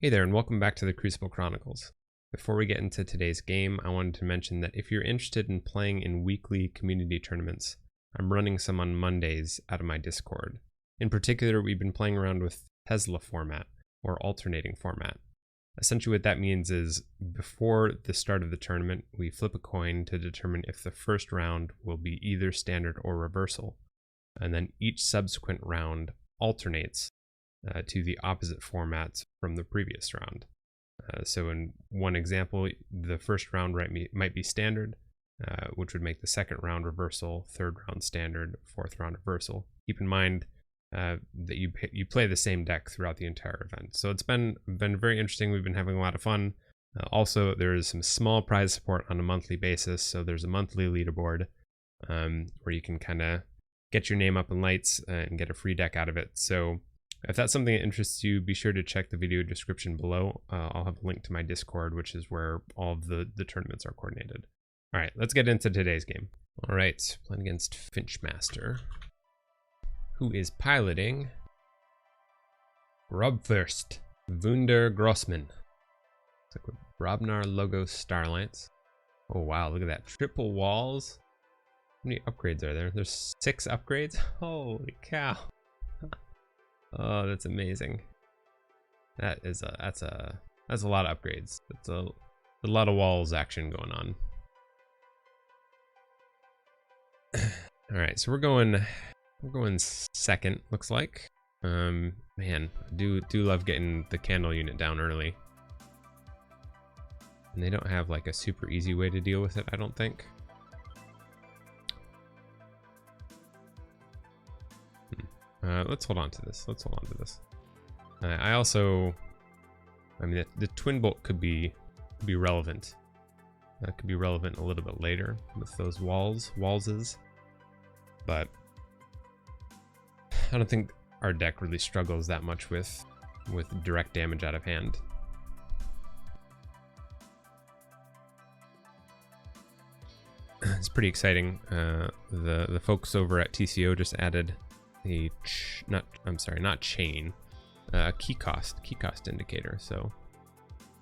Hey there, and welcome back to the Crucible Chronicles. Before we get into today's game, I wanted to mention that if you're interested in playing in weekly community tournaments, I'm running some on Mondays out of my Discord. In particular, we've been playing around with Tesla format, or alternating format. Essentially what that means is, before the start of the tournament, we flip a coin to determine if the first round will be either standard or reversal, and then each subsequent round alternates to the opposite formats from the previous round. So in one example, the first round might be standard, which would make the second round reversal, third round standard, fourth round reversal. Keep in mind that you play the same deck throughout the entire event. So it's been very interesting. We've been having a lot of fun. Also, there is some small prize support on a monthly basis. So there's a monthly leaderboard where you can kind of get your name up in lights and get a free deck out of it. So if that's something that interests you, be sure to check the video description below. I'll have a link to my Discord, which is where all of the tournaments are coordinated. All right, let's get into today's game. All right, playing against Finchmaster, who is piloting Robfirst Wunder Grossman. It's like with Brobnar Logos Starlights. Oh wow, look at that. Triple walls. How many upgrades are there? There's 6 upgrades? Holy cow. Oh, that's amazing. That's a lot of upgrades. That's a lot of walls action going on. All right, so we're going second, looks like. Man, I do love getting the candle unit down early. And they don't have like a super easy way to deal with it, I don't think. Let's hold on to this. I mean, the twin bolt could be relevant. That could be relevant a little bit later with those wallses. But I don't think our deck really struggles that much with direct damage out of hand. It's pretty exciting. The folks over at TCO just added a not chain, key cost indicator. So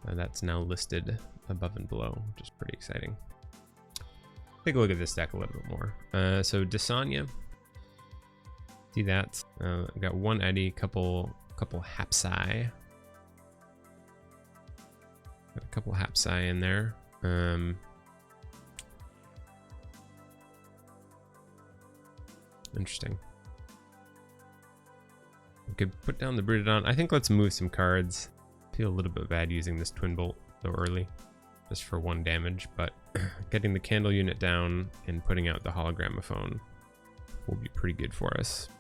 that's now listed above and below, which is pretty exciting. Take a look at this deck a little bit more. So Desanya, see that? I got one Eddy, couple Hapsai, got a couple Hapsai in there. Interesting. We could put down the Brutodon. I think let's move some cards. I feel a little bit bad using this Twin Bolt so early, just for 1 damage, but getting the candle unit down and putting out the Hologramophone will be pretty good for us.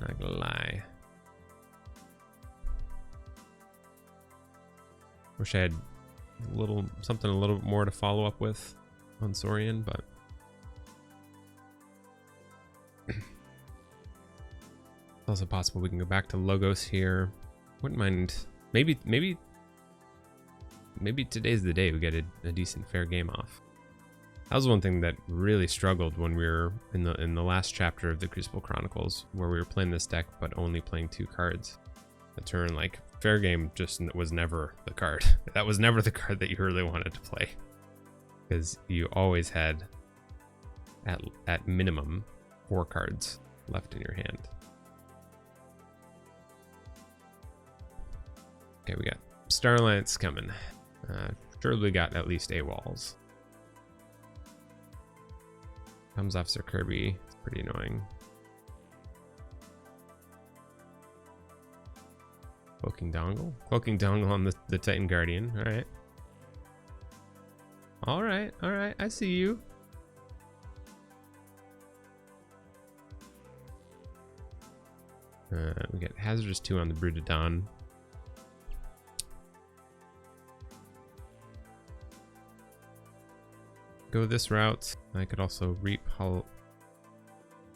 Not gonna lie. Wish I had something a little bit more to follow up with on Saurian, but it's also possible we can go back to Logos here. Wouldn't mind. Maybe today's the day we get a decent fair game off. That was one thing that really struggled when we were in the last chapter of the Crucible Chronicles, where we were playing this deck but only playing 2 cards. The turn, like, fair game just was never the card. That was never the card that you really wanted to play, because you always had at minimum 4 cards left in your hand. Okay, we got Starlights coming. Surely got at least 8 walls. Comes Officer Kirby. It's pretty annoying. Cloaking Dongle on the Titan Guardian. Alright, I see you. We get Hazardous 2 on the Brutodon. Go this route. I could also reap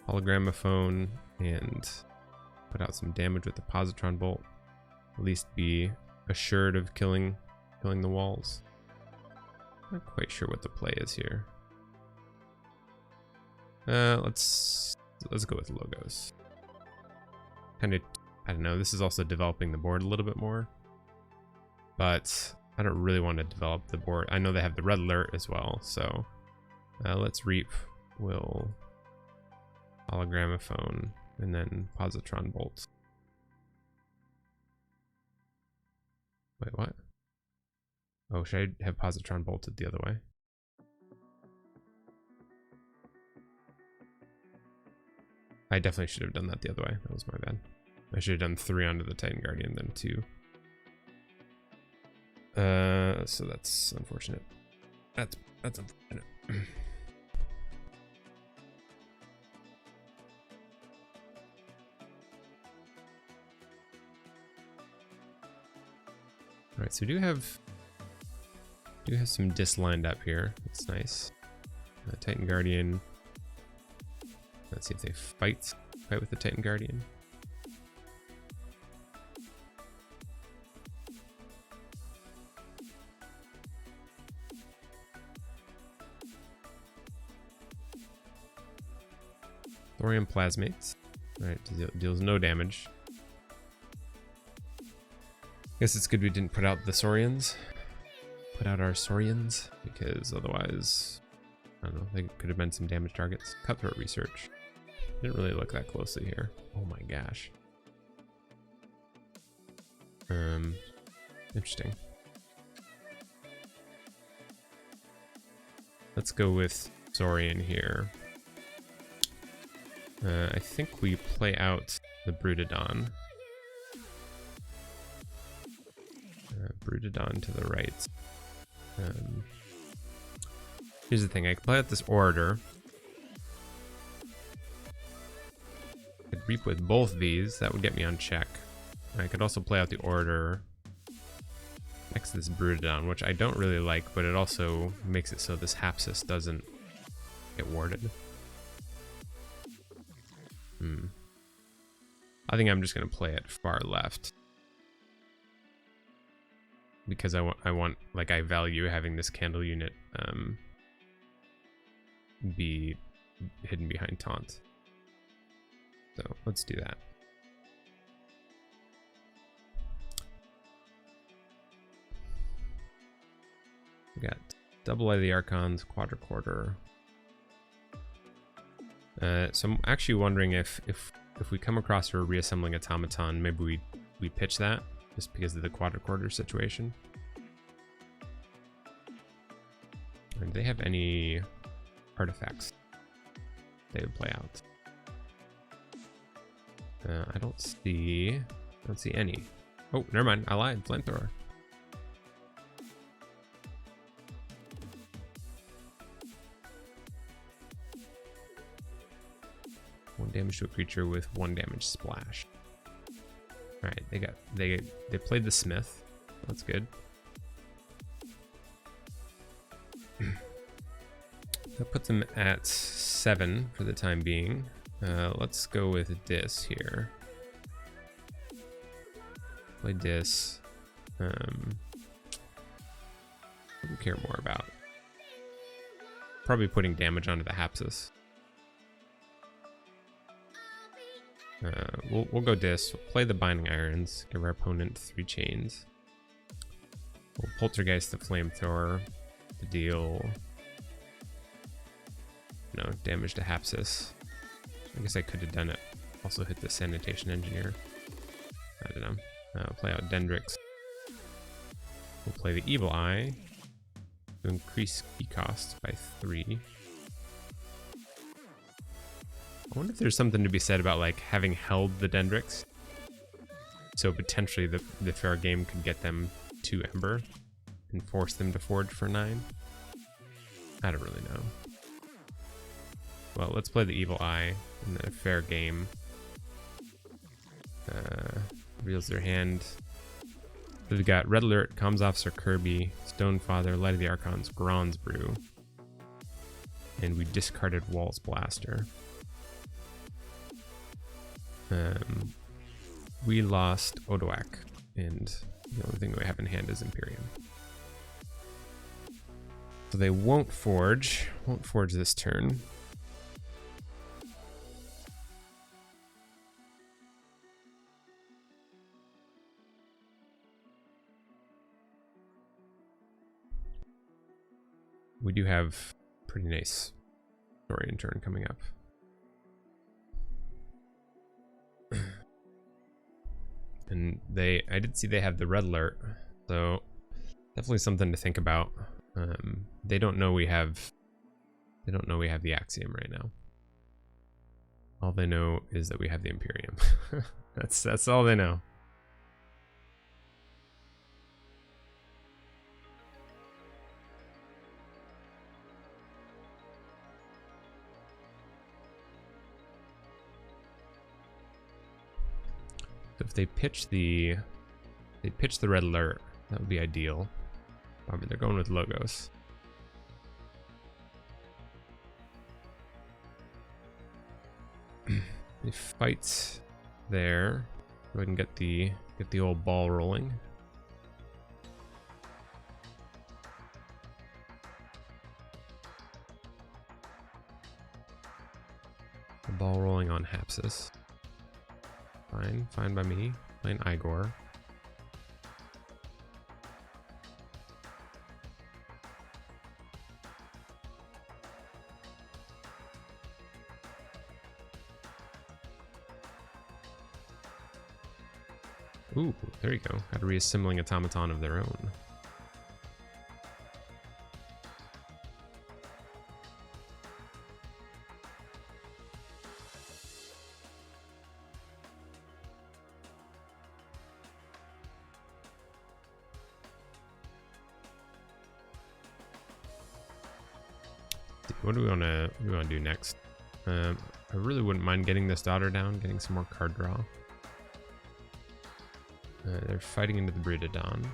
Hologramophone and put out some damage with the Positron Bolt. At least be assured of killing the walls. Not quite sure what the play is here. Let's go with Logos. Kind of I don't know. This is also developing the board a little bit more. But I don't really want to develop the board. I know they have the red alert as well. So let's reap. We'll hologramophone and then positron bolt. Wait, what? Oh, should I have positron bolted the other way? I definitely should have done that the other way. That was my bad. I should have done 3 onto the Titan Guardian, then 2. So that's unfortunate. That's unfortunate. All right, so we do have some dis lined up here. That's nice. Titan Guardian. Let's see if they fight with the Titan Guardian. Thorium Plasmates. Alright, deals no damage. Guess it's good we didn't put out the Saurians. Put out our Saurians, because otherwise, I don't know, they could have been some damage targets. Cutthroat Research. Didn't really look that closely here. Oh my gosh. Interesting. Let's go with Saurian here. I think we play out the Brutodon. Brutodon to the right. Here's the thing, I could play out this Orator. I could reap with both these, that would get me on check. I could also play out the Orator next to this Brutodon, which I don't really like, but it also makes it so this Hapsis doesn't get warded. I think I'm just going to play it far left. Because I want, like, I value having this candle unit be hidden behind taunt. So let's do that. We got double Eye of the Archons, quadricorder. So I'm actually wondering if we come across a reassembling automaton, maybe we pitch that just because of the quadricorder situation. Or do they have any artifacts they would play out? I don't see any. Oh, never mind. I lied. Flamethrower. One damage to a creature with 1 damage splash. All right, they played the Smith. That's good. That puts them at 7 for the time being. Let's go with Dis here. Play Dis. What do we care more about? Probably putting damage onto the Hapsis. We'll go Dis. We'll play the Binding Irons. Give our opponent 3 chains. We'll Poltergeist the Flamethrower to deal damage to Hapsis. I guess I could have done it. Also hit the Sanitation Engineer. I don't know. Play out Dendrix. We'll play the Evil Eye to increase key cost by 3. I wonder if there's something to be said about like having held the Dendrix, so potentially the fair game could get them to Ember and force them to forge for 9. I don't really know. Well, let's play the Evil Eye and then a fair game reveals their hand. So we've got Red Alert, Comms Officer Kirby, Stonefather, Light of the Archons, Gron's Brew, and we discarded Walls Blaster. We lost Odoak, and the only thing we have in hand is Imperium. So they won't forge this turn. we do have pretty nice Saurian turn coming up. And I did see they have the red alert, so definitely something to think about. They don't know we have the Axiom right now. All they know is that we have the Imperium. That's all they know. So if they pitch the red alert, that would be ideal. Probably they're going with Logos. They fight there. Go ahead and get the old ball rolling. The ball rolling on Hapsis. Fine by me. Playing Igor. Ooh, there you go. Got a reassembling automaton of their own. What do we want to do next? I really wouldn't mind getting this daughter down, getting some more card draw. They're fighting into the Brutodon.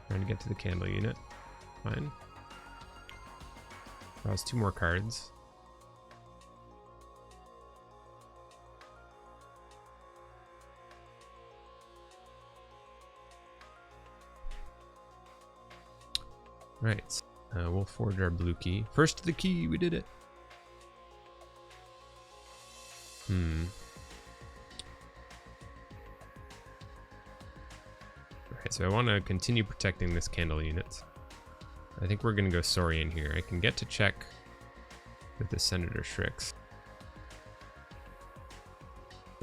Trying to get to the candle unit. Fine. Draws 2 more cards. Right. We'll forge our blue key. First to the key, we did it. Alright, so I want to continue protecting this candle unit. I think we're going to go Saurian here. I can get to check with the Senator Strix.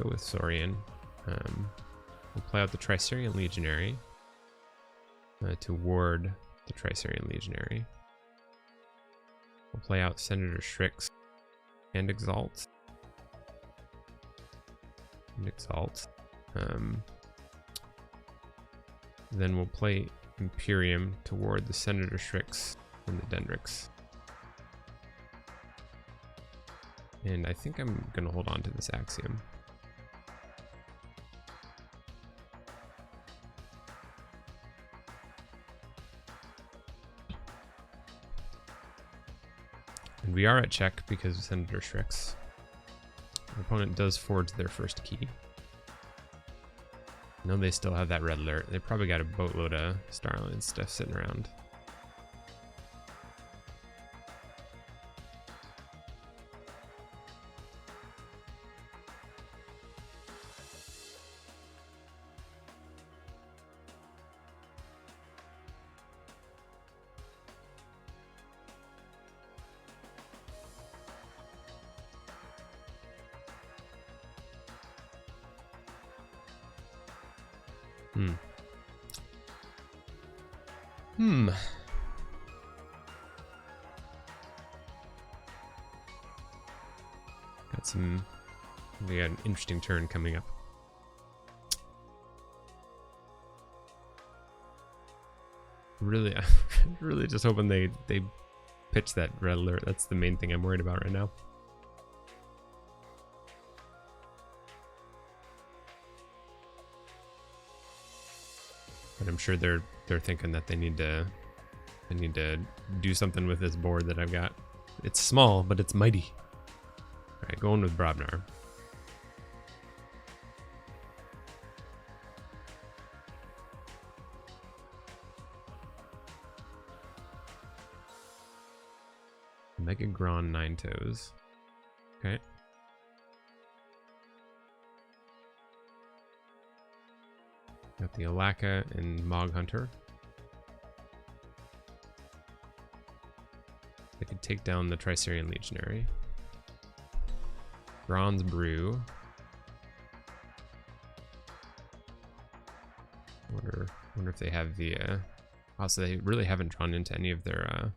Go with Saurian. We'll play out the Trisarian Legionary to ward the Trisarian Legionary. We'll play out Senator Strix and Exalt. Then we'll play Imperium to ward the Senator Strix and the Dendrix. And I think I'm going to hold on to this Axiom. And we are at check because of Senator Strix. Our opponent does forge their first key. I know they still have that red alert. They probably got a boatload of Starline stuff sitting around. We got an interesting turn coming up. Really, really just hoping they pitch that red alert. That's the main thing I'm worried about right now. But I'm sure they're thinking that they need to do something with this board that I've got. It's small, but it's mighty. All right, going with Brobnar. Mega Gron 9 Toes. Okay. Got the Alaka and Mog Hunter. They could take down the Tricerian Legionary. Bronze Brew. Wonder if they have the oh, so they really haven't drawn into any of their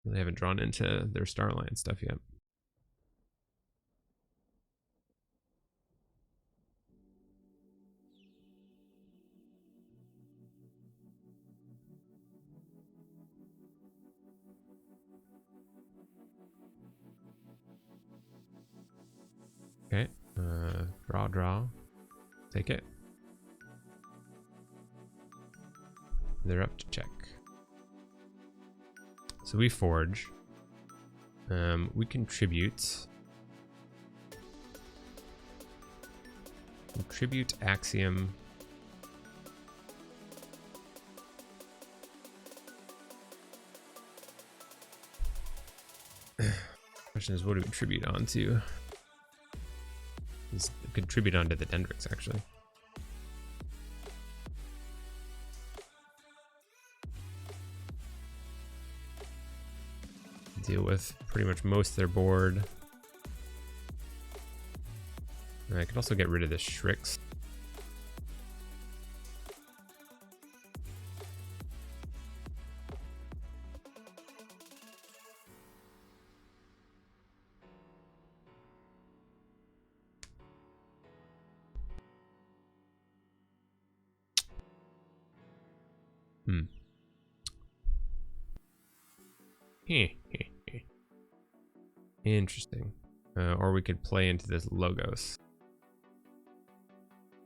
really haven't drawn into their Starline stuff yet. Okay, draw. Take it. They're up to check. So we forge. We contribute. Contribute Axiom. Question is, what do we contribute onto? Is contribute onto the Dendrix, actually. Deal with pretty much most of their board. And I could also get rid of the Shrix. Interesting. Or we could play into this Logos,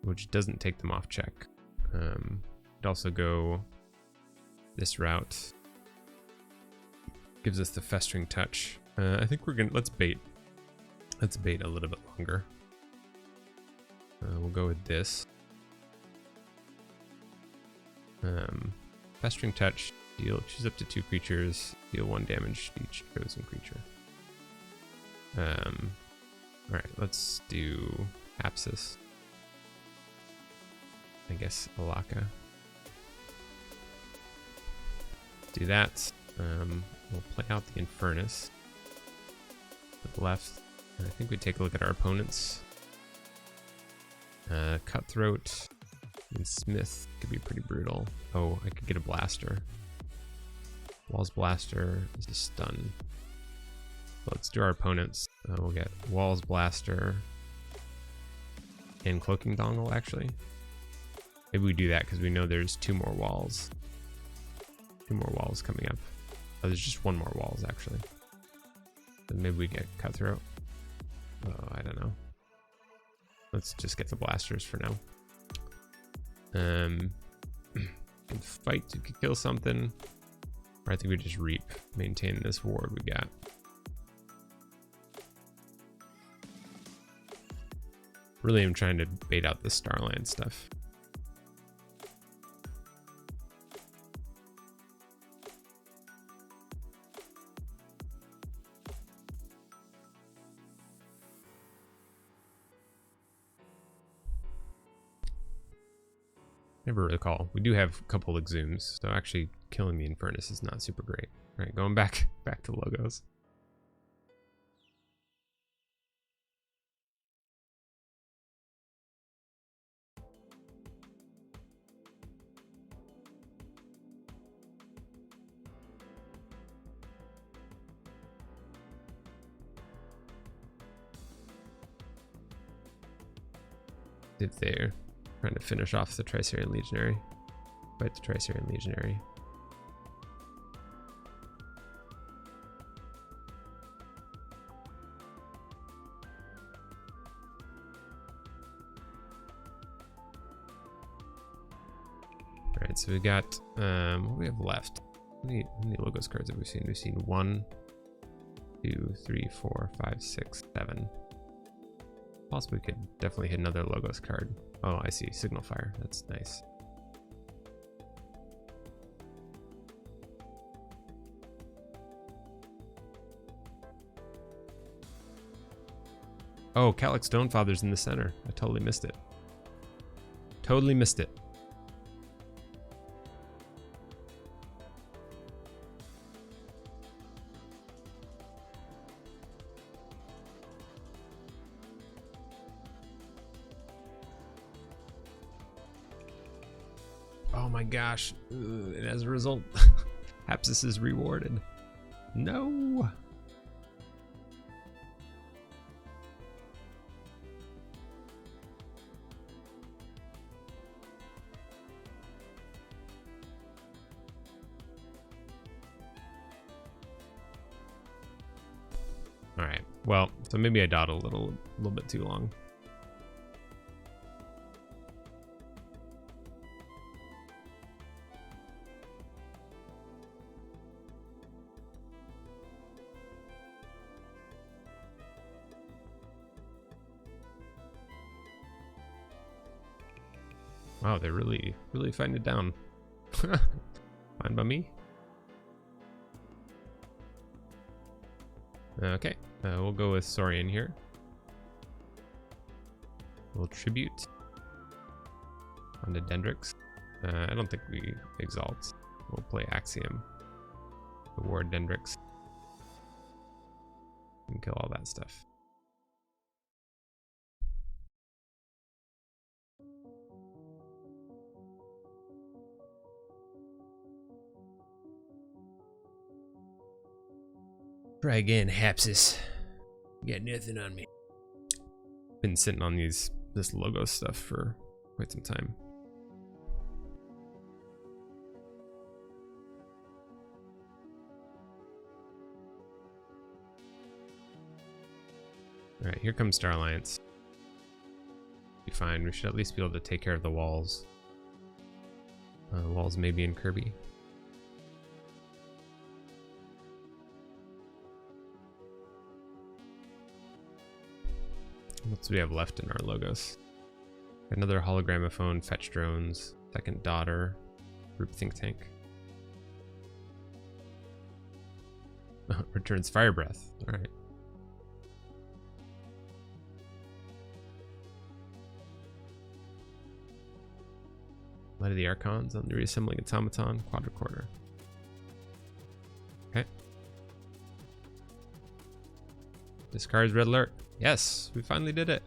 which doesn't take them off check. Could also go this route. Gives us the Festering Touch. I think we're gonna let's bait a little bit longer. We'll go with this. Festering Touch. Choose up to 2 creatures. Deal 1 damage to each chosen creature. Alright, let's do Apsis. I guess Alaka. Do that. We'll play out the Infernus to the left. And I think we take a look at our opponents. Cutthroat and Smith could be pretty brutal. Oh, I could get a Blaster. Walls Blaster is a stun. Let's do our opponents. We'll get Walls Blaster and Cloaking Dongle, actually. Maybe we do that because we know there's 2 more walls. 2 more walls coming up. Oh, there's just 1 more walls, actually. Then maybe we get Cutthroat. Oh, I don't know. Let's just get the blasters for now. Can fight to kill something. Or I think we just reap, maintain this ward we got. Really am trying to bait out the Starline stuff. Never recall. We do have a couple Exhumes, so actually killing the Infernus is not super great. All right, going back to Logos. If they're trying to finish off the Tricerian Legionary. Fight the Tricerian Legionary. Alright, so we got what do we have left? How many Logos cards have we seen? We've seen 1, 2, 3, 4, 5, 6, 7. Possibly could definitely hit another Logos card. Oh, I see. Signal Fire. That's nice. Oh, Calic Stonefather's in the center. I totally missed it. Totally missed it. Oh my gosh. Ugh, and as a result, Hapsis is rewarded. No. All right. Well, so maybe I dawdled a little bit too long. Wow, they're really fighting it down. Fine by me. Okay, we'll go with Saurian here. We'll tribute onto Dendrix. I don't think we exalt. We'll play Axiom. Reward Dendrix. And kill all that stuff. Try again, Hapsis. You got nothing on me. Been sitting on this logo stuff for quite some time. All right, here comes Star Alliance. Be fine. We should at least be able to take care of the walls. Walls maybe in Kirby. What do we have left in our logos? Another hologramophone, fetch drones, second daughter, group think tank. Returns fire breath. All right. Light of the Archons on the reassembling automaton, quadricorder. Okay. Discards red alert. Yes, we finally did it.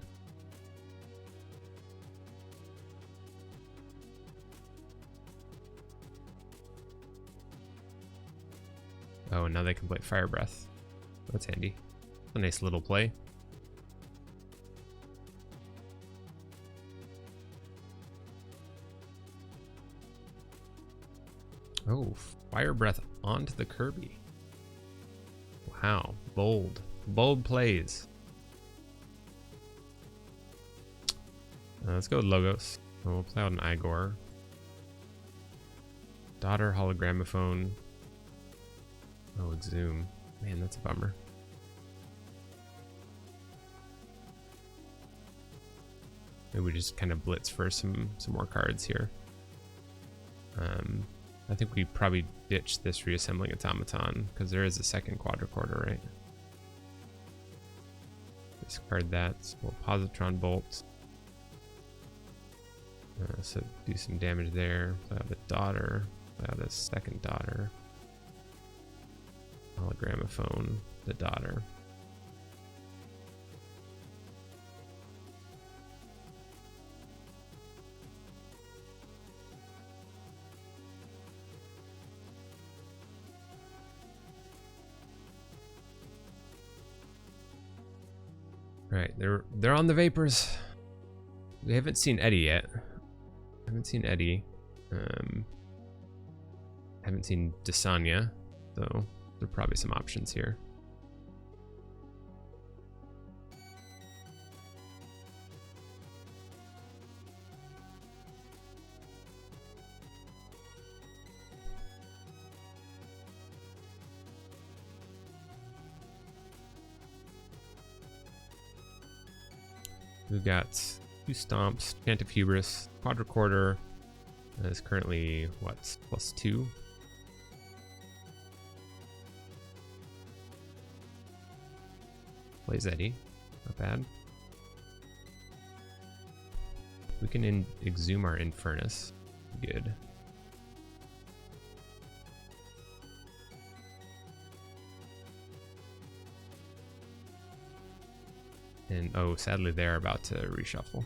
Oh, and now they can play Fire Breath. That's handy. A nice little play. Oh, Fire Breath onto the Kirby. Wow, bold. Bold plays. Let's go with Logos. We'll play out an Igor. Daughter, hologramophone. Oh, Exhume. Man, that's a bummer. Maybe we just kind of blitz for some more cards here. I think we probably ditch this reassembling automaton because there is a second quadricorder, right? Discard that. We'll positron bolt. So do some damage there. Play out the daughter. Play out the second daughter. Hologramophone, the daughter. All right, they're on the vapors. We haven't seen Eddie yet. Haven't seen Eddie. Haven't seen Desanya, though. There are probably some options here. We've got 2 stomps, Chant of Hubris, quadricorder. Is currently what, +2? Plays Eddie, not bad. We can exhume our Infernus. Good. And oh, sadly they're about to reshuffle.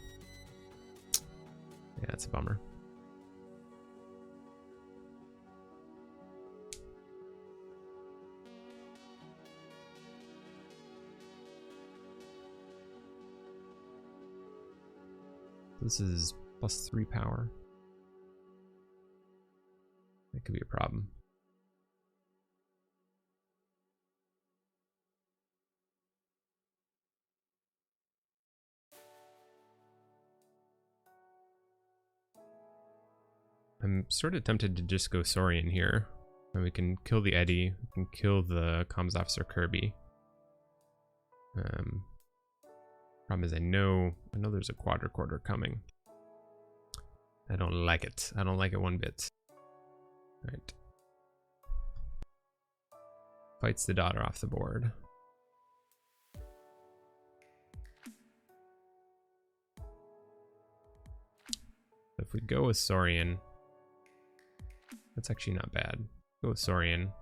Yeah, that's a bummer. This is +3 power. That could be a problem. I'm sort of tempted to just go Saurian here. And we can kill the Eddie, we can kill the Comms Officer Kirby. Problem is I know there's a quadricorder coming. I don't like it. I don't like it one bit. Right. Fights the daughter off the board. If we go with Saurian, that's actually not bad. Go with Saurian.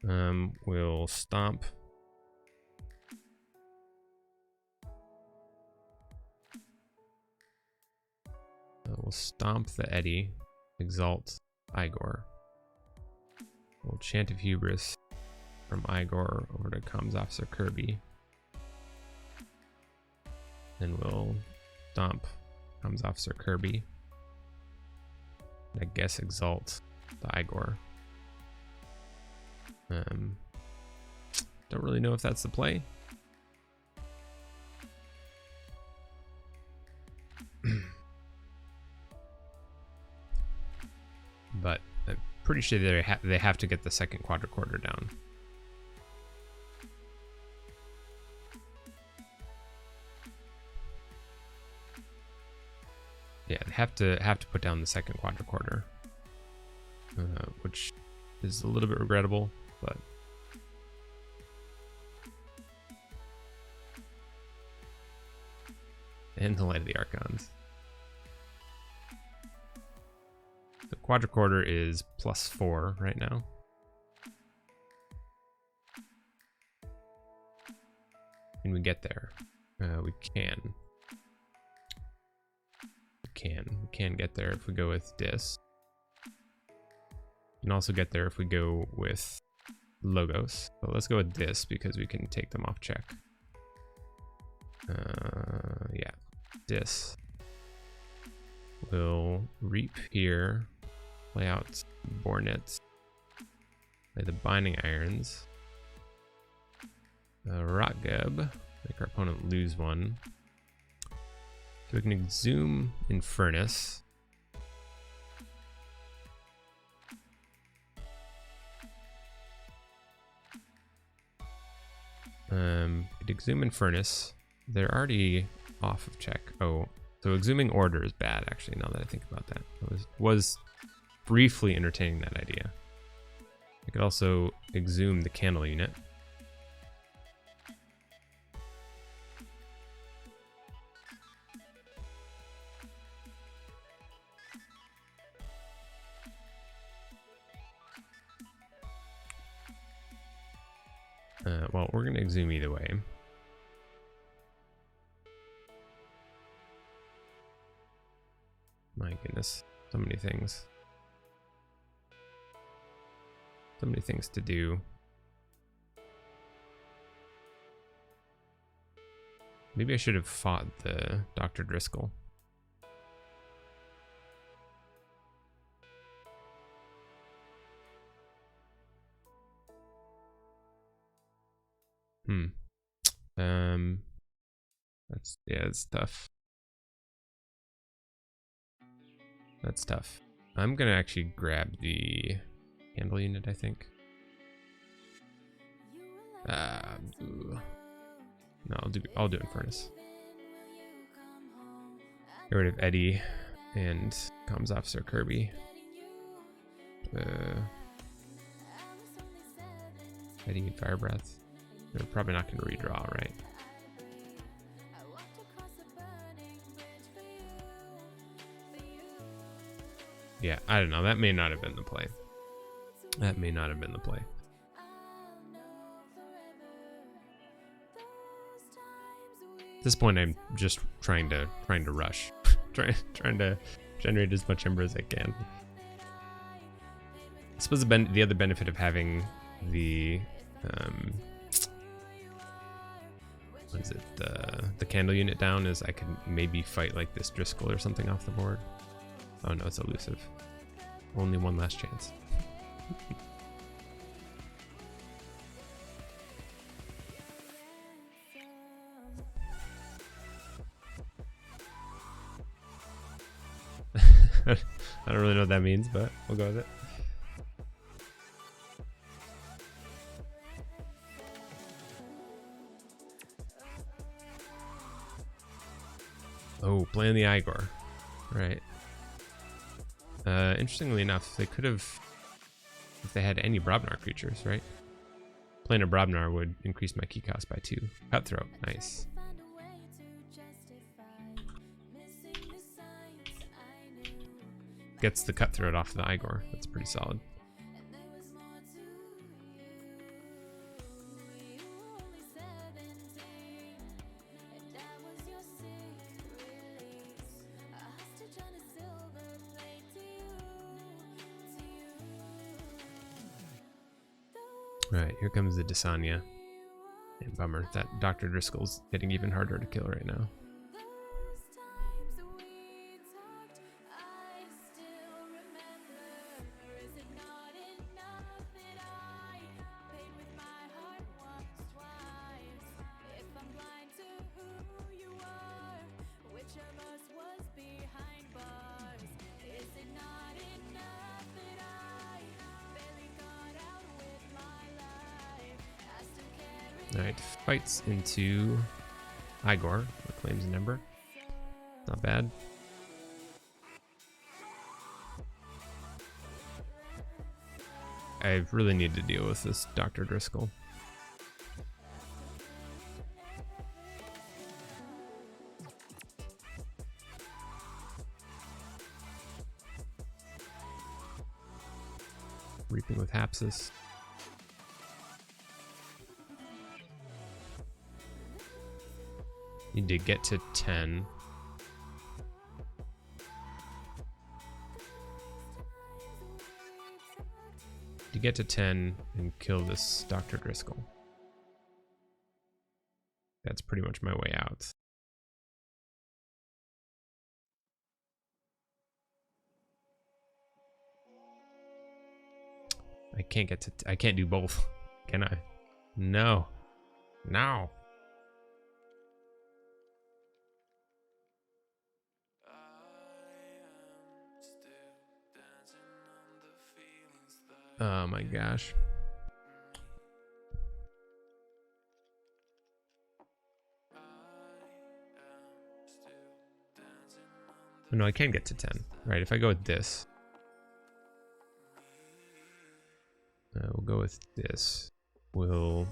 We'll stomp. We'll stomp the Eddie. Exalt Igor. We'll Chant of Hubris from Igor over to Comms Officer Kirby. Then we'll stomp Comms Officer Kirby. I guess Exalt the Igor. Don't really know if that's the play. But I'm pretty sure they have to get the second quadricorder down. Yeah, they have to put down the second quadricorder, which is a little bit regrettable, but and the Light of the Archons. The quadricorder is +4 right now. Can we get there? We can. We can get there if we go with Dis. We can also get there if we go with Logos. So let's go with Dis because we can take them off check. Yeah, Dis. We'll Reap here. Play out Bornets. Play the Binding Irons. Rotgeb. Make our opponent lose one. So we can Exhume Infernus. Exhume Infernus. They're already off of check. Oh, so Exhuming Order is bad, actually, now that I think about that. I was briefly entertaining that idea. I could also Exhume the Candle unit. Well, we're going to Exhume either way. My goodness, so many things. So many things to do. Maybe I should have fought the Dr. Driscoll. That's tough. That's tough. I'm gonna actually grab the Candle unit, I think. No, I'll do Infernus. Get rid of Eddie and Comms Officer Kirby. Eddie and Fire Breath. They're probably not going to redraw, right? Yeah, I don't know. That may not have been the play. That may not have been the play. At this point, I'm just trying to rush, trying to generate as much Ember as I can. I suppose the other benefit of having the what is it? The candle unit down is I could maybe fight like this Driscoll or something off the board. Oh no, it's elusive. Only one last chance. I don't really know what that means, but we'll go with it. Oh, playing the Igor. Right. Interestingly enough, they could have, if they had any Brobnar creatures, right? Playing a Brobnar would increase my key cost by 2. Cutthroat, nice. Gets the Cutthroat off the Igor. That's pretty solid. Alright, here comes the Desanya. And bummer, that Dr. Driscoll's getting even harder to kill right now. Alright, fights into Igor, reclaims a number. Not bad. I really need to deal with this Dr. Driscoll. Reaping with Hapsis. Need to get to 10. To get to 10 and kill this Dr. Driscoll. That's pretty much my way out. I can't get to I can't do both. Can I? No. No. Oh my gosh. Oh, no, I can get to 10. Right, if I go with this. We'll go with this. We'll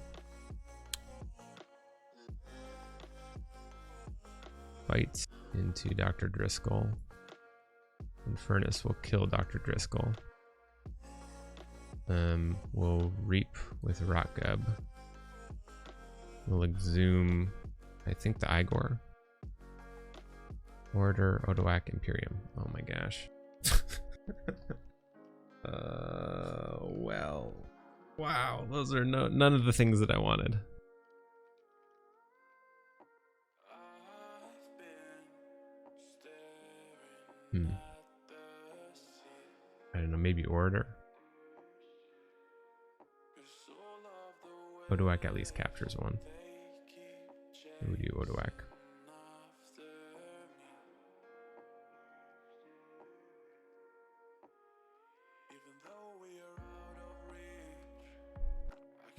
fight into Dr. Driscoll. And Furnace will kill Dr. Driscoll. We'll reap with Rock Gub. We'll exhume, I think, the Igor. Order, Odoak, Imperium. Oh my gosh. Well. Wow, those are none of the things that I wanted. I don't know, maybe Order. Odoak at least captures one. We do Odoak.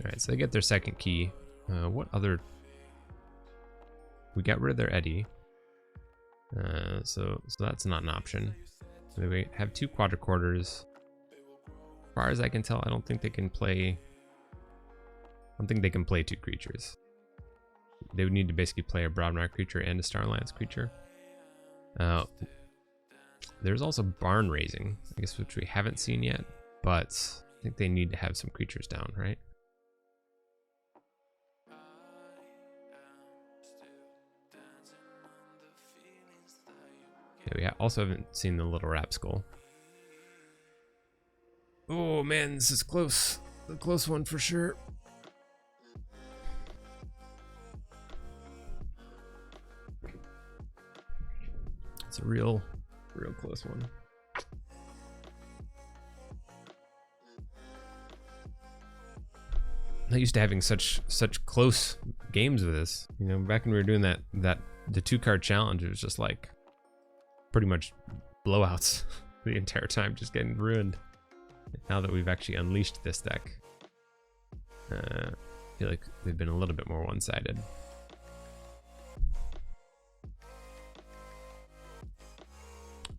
Alright, so they get their second key. What other... We got rid of their Eddie. So that's not an option. So we have 2 quadricorders. As far as I can tell, I don't think they can play... I don't think they can play 2 creatures. They would need to basically play a Brobnar creature and a Starlance creature. There's also Barn Raising, I guess, which we haven't seen yet, but I think they need to have some creatures down, right? Yeah, we also haven't seen the Little Rapskull. Oh man, this is close. The close one for sure. It's a real close one. Not used to having such close games with this. You know, back when we were doing the 2-card challenge, it was just like pretty much blowouts the entire time, just getting ruined. Now that we've actually unleashed this deck, I feel like they've been a little bit more one-sided.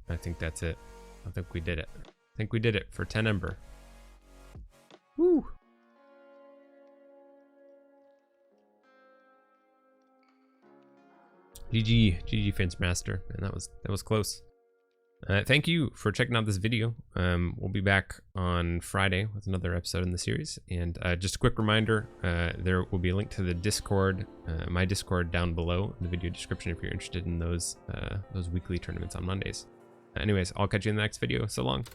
I think that's it. I think we did it. I think we did it for 10 Ember. Woo! GG Fence Master, and that was close. Thank you for checking out this video. We'll be back on Friday with another episode in the series. And just a quick reminder, there will be a link to the Discord, my Discord, down below in the video description if you're interested in those weekly tournaments on Mondays. Anyways, I'll catch you in the next video. So long.